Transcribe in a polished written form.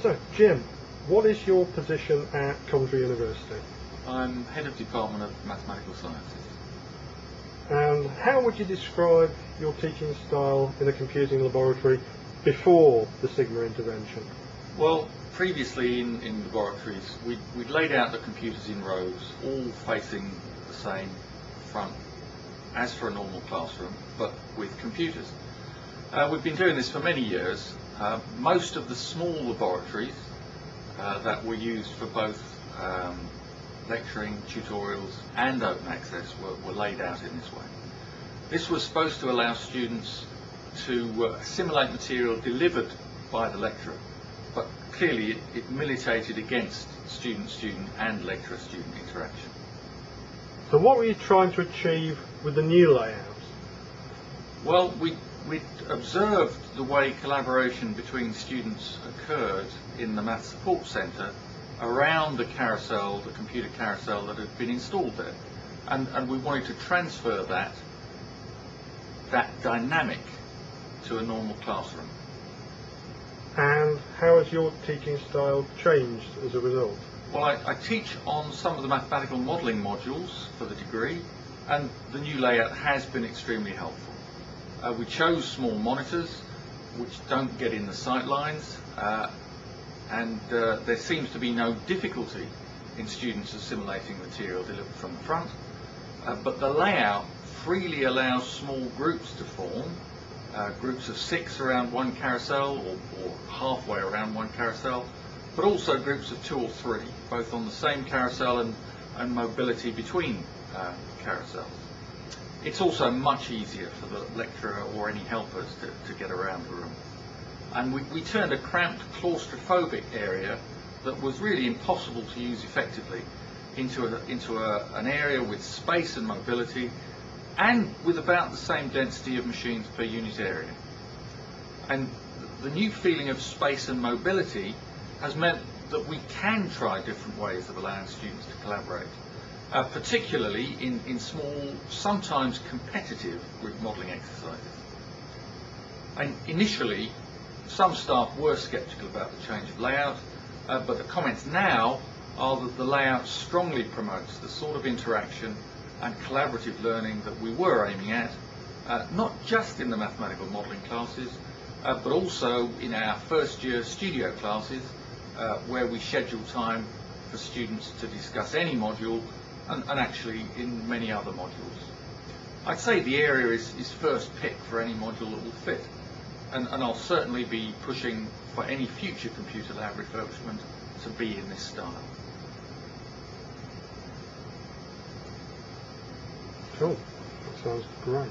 So, Jim, what is your position at Coventry University? I'm Head of Department of Mathematical Sciences. And how would you describe your teaching style in a computing laboratory before the Sigma intervention? Well, previously in laboratories, we'd laid out the computers in rows, all facing the same front as for a normal classroom, but with computers. We've been doing this for many years. Most of the small laboratories that were used for both lecturing, tutorials and open access were laid out in this way. This was supposed to allow students to assimilate material delivered by the lecturer, but clearly it militated against student-student and lecturer-student interaction. So what were you trying to achieve with the new layout? Well, we'd observed the way collaboration between students occurred in the Math Support Centre around the carousel, the computer carousel that had been installed there. And we wanted to transfer that dynamic to a normal classroom. And how has your teaching style changed as a result? Well, I teach on some of the mathematical modelling modules for the degree, and the new layout has been extremely helpful. We chose small monitors which don't get in the sight lines, and there seems to be no difficulty in students assimilating material delivered from the front, but the layout freely allows small groups to form, groups of 6 around one carousel or halfway around one carousel, but also groups of 2 or 3, both on the same carousel and mobility between carousels. It's also much easier for the lecturer or any helpers to get around the room. And we turned a cramped claustrophobic area that was really impossible to use effectively into an area with space and mobility, and with about the same density of machines per unit area. And the new feeling of space and mobility has meant that we can try different ways of allowing students to collaborate, particularly in small, sometimes competitive group modelling exercises. And initially, some staff were sceptical about the change of layout, but the comments now are that the layout strongly promotes the sort of interaction and collaborative learning that we were aiming at, not just in the mathematical modelling classes, but also in our first year studio classes, where we schedule time for students to discuss any module, and actually in many other modules. I'd say the area is first pick for any module that will fit, and I'll certainly be pushing for any future computer lab refurbishment to be in this style. Cool, that sounds great.